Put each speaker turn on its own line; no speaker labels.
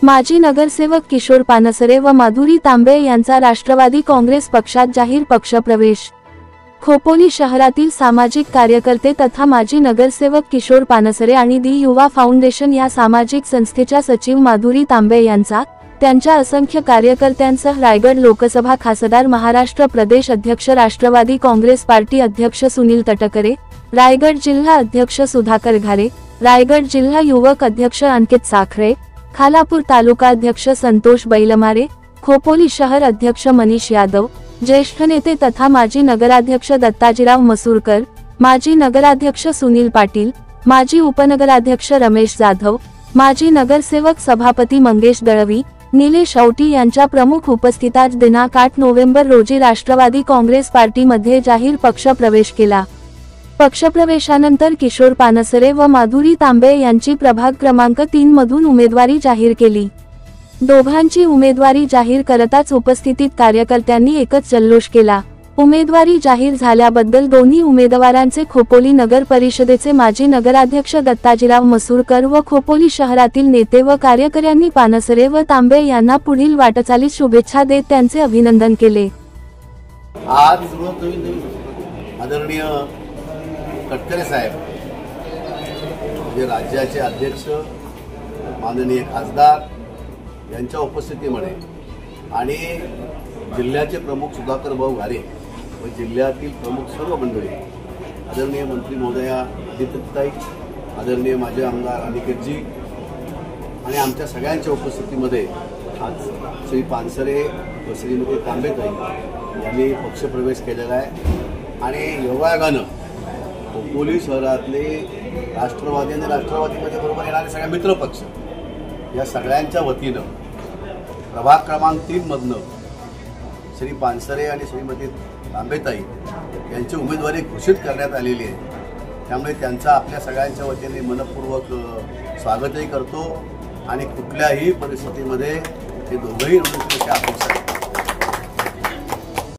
माजी नगरसेवक किशोर पानसरे व माधुरी तांबे यांचा राष्ट्रवादी काँग्रेस पक्षात जाहीर पक्षप्रवेश। खोपोली शहरातील सामाजिक कार्यकर्ते तथा माजी नगरसेवक किशोर पानसरे आणि दी युवा फाउंडेशन या सामाजिक संस्थेच्या सचिव माधुरी तांबे यांचा त्यांच्या असंख्य कार्यकर्त्यांसह रायगड लोकसभा खासदार, महाराष्ट्र प्रदेश अध्यक्ष, राष्ट्रवादी काँग्रेस पार्टी अध्यक्ष सुनील तटकरे, रायगड जिल्हा अध्यक्ष सुधाकर घारे, रायगड जिल्हा युवक अध्यक्ष अंकित साखरे, खालापूर तालुका अध्यक्ष संतोष बैलमारे, खोपोली शहर अध्यक्ष मनीष यादव, ज्येष्ठ नेते तथा माजी नगराध्यक्ष दत्ताजीराव मसूरकर, माजी नगराध्यक्ष सुनील पाटील, माजी उपनगराध्यक्ष रमेश जाधव, माजी नगरसेवक सभापती मंगेश दळवी, निलेश औटी यांच्या प्रमुख उपस्थितीत दिनांक 8 नोव्हेंबर रोजी राष्ट्रवादी काँग्रेस पार्टीमध्ये जाहीर पक्षप्रवेश केला। पक्षप्रवेशानंतर किशोर पानसरे व माधुरी तांबे यांची प्रभाग क्रमांक 3 मधून उमेदवारी जाहीर केली। दोघांची उमेदवारी जाहीर करताच उपस्थितीत कार्यकर्त्यांनी एकच जल्लोष केला। उमेदवारी जाहीर झाल्याबद्दल दोन्ही उमेदवारांचे खोपोली नगर परिषदेचे माजी नगराध्यक्ष दत्ताजीराव मसूरकर व खोपोली शहरातील नेते व कार्यकर्त्यांनी पानसरे व तांबे यांना पुढील वाटचालीत शुभेच्छा देत त्यांचे अभिनंदन केले।
आज आदरणीय तटकरे साहेब जे राज्याचे अध्यक्ष, माननीय खासदार यांच्या उपस्थितीमध्ये आणि जिल्ह्याचे प्रमुख सुधाकर भाऊ घारे व जिल्ह्यातील प्रमुख सर्व मंडळी, आदरणीय मंत्री महोदया आदित्यताई, आदरणीय माजी आमदार अनिकेतजी आणि आमच्या सगळ्यांच्या उपस्थितीमध्ये आज श्री पानसरे व श्रीमती तांबेताई यांनी पक्षप्रवेश केलेला आहे। आणि योगायोगानं खोपोली शहरातले राष्ट्रवादी आणि राष्ट्रवादीमध्ये बरोबर येणारे सगळे मित्रपक्ष या सगळ्यांच्या वतीनं प्रभाग क्रमांक 3 मधनं श्री पानसरे आणि श्रीमती तांबेताई यांची उमेदवारी घोषित करण्यात आलेली आहे। त्यामुळे त्यांचा आपल्या सगळ्यांच्या वतीने मनपूर्वक स्वागतही करतो आणि कुठल्याही परिस्थितीमध्ये हे दोघंही निवडणुकीच्या अपेक्षा